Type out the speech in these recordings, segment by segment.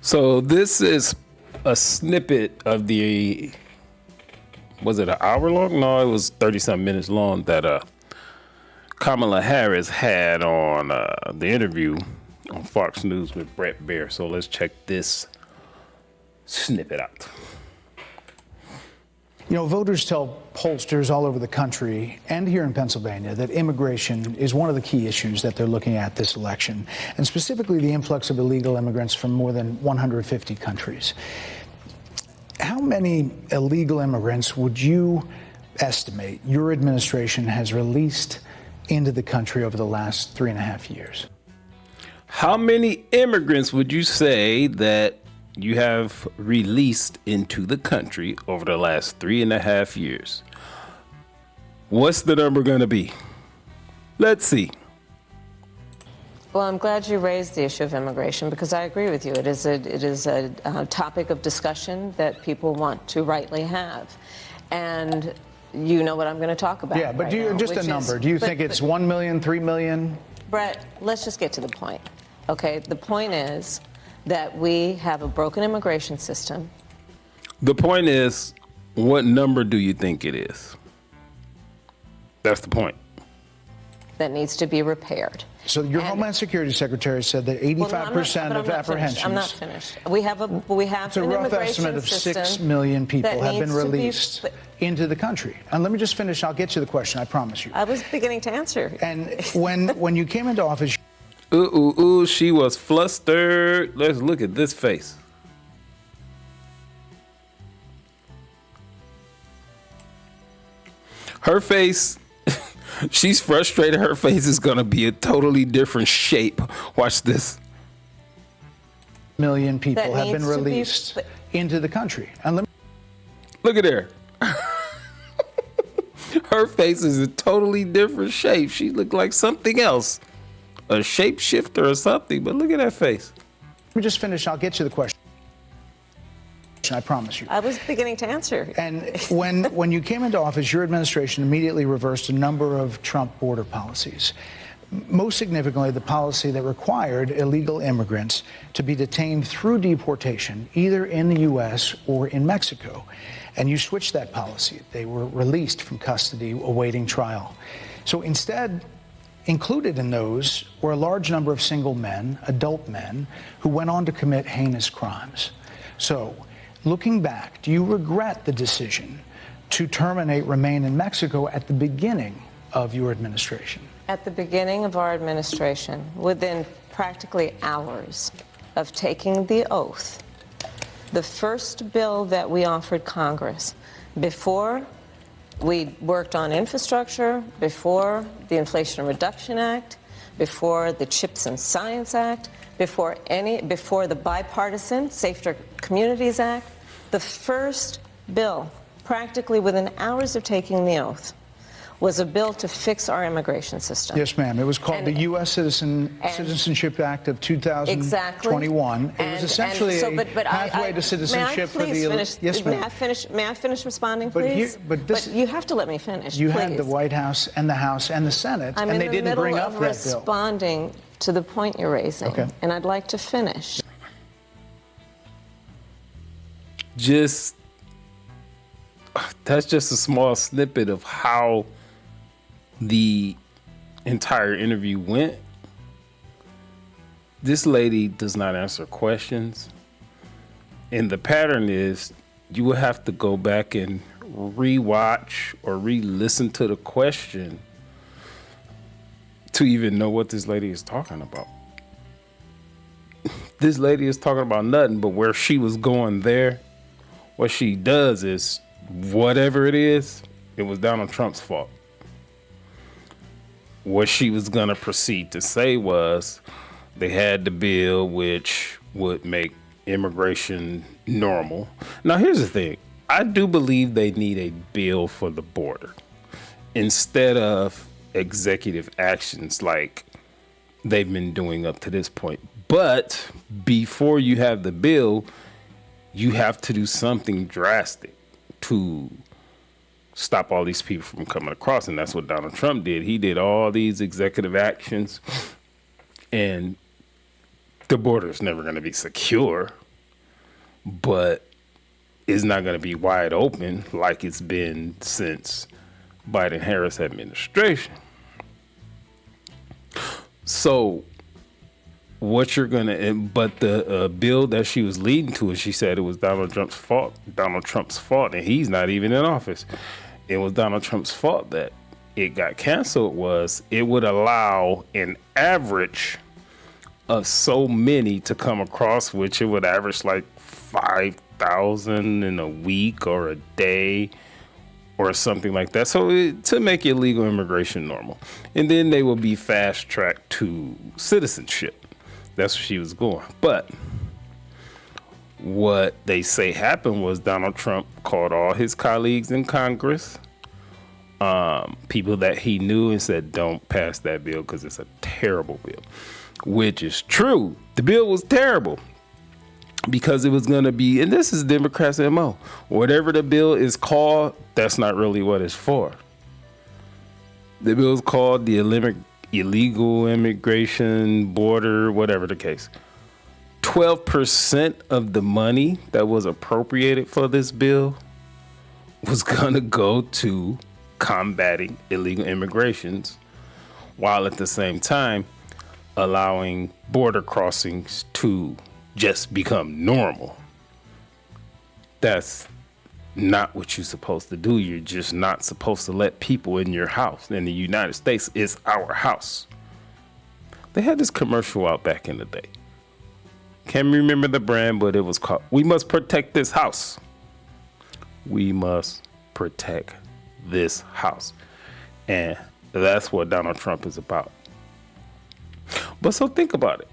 So this is a snippet of the, was it an hour long? No, it was 30-something minutes long that Kamala Harris had on the interview on Fox News with Brett Baer. So let's check this snippet out. You know, voters tell pollsters all over the country and here in Pennsylvania that immigration is one of the key issues that they're looking at this election, and specifically the influx of illegal immigrants from more than 150 countries. How many illegal immigrants would you estimate your administration has released into the country over the last 3.5 years? How many immigrants would you say that you have released into the country over the last 3.5 years? What's the number going to be? Let's see. Well, I'm glad you raised the issue of immigration because I agree with you. It is a topic of discussion that people want to rightly have. And you know what I'm going to talk about. Yeah, but right do you, now, just a number. Do you think it's 1 million, 3 million? Brett, let's just get to the point. Okay, the point is that we have a broken immigration system. The point is, what number do you think it is? That's the point. That needs to be repaired. So your Homeland Security Secretary said that 85% of apprehensions. I'm not finished. We have it's a an rough estimate of 6 million people have been released into the country. And let me just finish. I'll get you the question. I promise you. I was beginning to answer. And when you came into office. Ooh, she was flustered. Let's look at this face. Her face, she's frustrated. Her face is going to be a totally different shape. Watch this. Million people have been released into the country. And look at her. Her face is a totally different shape. She looked like something else. A shapeshifter or something, but look at that face. Let me just finish. I'll get you the question. I promise you. I was beginning to answer. And when you came into office, your administration immediately reversed a number of Trump border policies. Most significantly, the policy that required illegal immigrants to be detained through deportation, either in the U.S. or in Mexico. And you switched that policy. They were released from custody awaiting trial. So instead, included in those were a large number of single men, adult men, who went on to commit heinous crimes. So, looking back, do you regret the decision to terminate Remain in Mexico at the beginning of your administration? At the beginning of our administration, within practically hours of taking the oath, the first bill that we offered Congress before we worked on infrastructure, before the Inflation Reduction Act, before the CHIPS and Science Act, before the bipartisan Safer Communities Act, the first bill, practically within hours of taking the oath, was a bill to fix our immigration system. Yes, ma'am. It was called the U.S. Citizenship Act of 2021. Exactly. It was essentially a pathway to citizenship for the elite. Yes, ma'am. May I finish responding, please? But you have to let me finish. You please. had the White House and the House and the Senate, and they didn't bring up that bill. I'm in the middle of responding to the point you're raising, and I'd like to finish. That's just a small snippet of how the entire interview went. This lady does not answer questions. And the pattern is you will have to go back and rewatch or re-listen to the question to even know what this lady is talking about. This lady is talking about nothing but where she was going there. What she does is whatever it is, it was Donald Trump's fault. What she was going to proceed to say was they had the bill which would make immigration normal. Now, here's the thing. I do believe they need a bill for the border instead of executive actions like they've been doing up to this point. But before you have the bill, you have to do something drastic to stop all these people from coming across. And that's what Donald Trump did. He did all these executive actions, and the border is never going to be secure. but it's not going to be wide open like it's been since Biden-Harris administration. So what you're going to, but the bill that she was leading to, and she said it was Donald Trump's fault, and he's not even in office. It was Donald Trump's fault that it got canceled. Was it would allow an average of so many to come across, which it would average like 5,000 in a week or a day or something like that. So to make illegal immigration normal. And then they will be fast tracked to citizenship. That's where she was going. But what they say happened was Donald Trump called all his colleagues in Congress, people that he knew, and said, don't pass that bill because it's a terrible bill, which is true. The bill was terrible because it was going to be, and this is Democrats' MO, whatever the bill is called, that's not really what it's for. The bill is called the illegal immigration border, whatever the case. 12% of the money that was appropriated for this bill was going to go to combating illegal immigrations, while at the same time allowing border crossings to just become normal. That's not what you're supposed to do. You're just not supposed to let people in your house. In the United States, it's our house. They had this commercial out back in the day. Can't remember the brand, but it was called, "We must protect this house. We must protect this house." And that's what Donald Trump is about. But so think about it.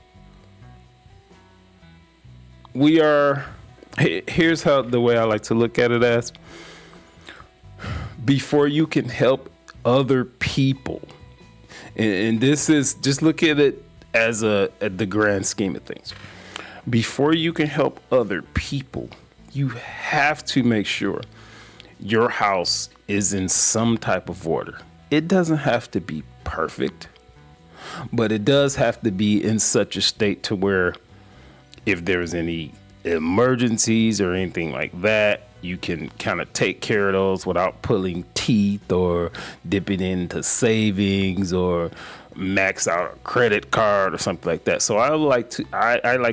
Here's how the way I like to look at it as, before you can help other people, and this is, just look at it as at the grand scheme of things. Before you can help other people, you have to make sure your house is in some type of order. It doesn't have to be perfect, but it does have to be in such a state to where if there's any emergencies or anything like that, you can kind of take care of those without pulling teeth or dipping into savings or max out a credit card or something like that. So I like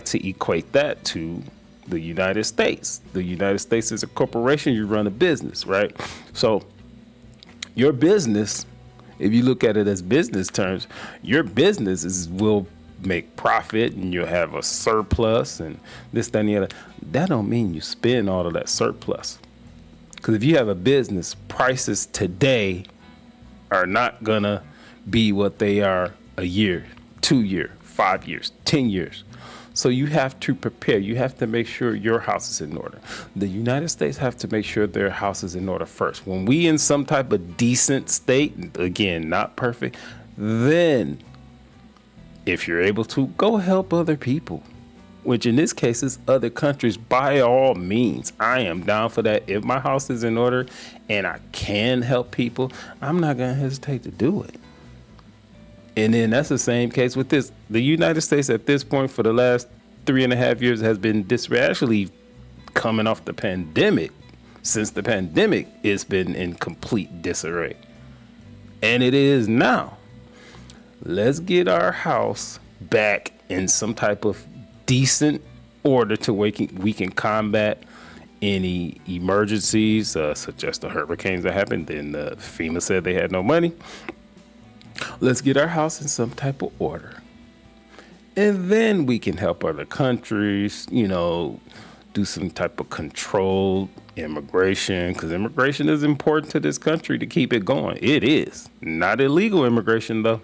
to equate that to the United States. The United States is a corporation. You run a business, right? So your business, if you look at it as business terms, your business will make profit and you'll have a surplus and this, that, and the other. That don't mean you spend all of that surplus. Because if you have a business, prices today are not gonna be what they are a year, 2 years, 5 years, 10 years. So you have to prepare. You have to make sure your house is in order. The United States have to make sure their house is in order first. When we in some type of decent state, again, not perfect, then if you're able to, go help other people, which in this case is other countries. By all means, I am down for that. If my house is in order and I can help people, I'm not going to hesitate to do it. And then that's the same case with this. The United States at this point for the last 3.5 years has been actually coming off the pandemic. Since the pandemic, it's been in complete disarray. And it is now. Let's get our house back in some type of decent order to we can combat any emergencies, such as the hurricanes that happened. Then FEMA said they had no money. Let's get our house in some type of order. And then we can help other countries, do some type of controlled immigration, because immigration is important to this country to keep it going. It is. Not illegal immigration, though.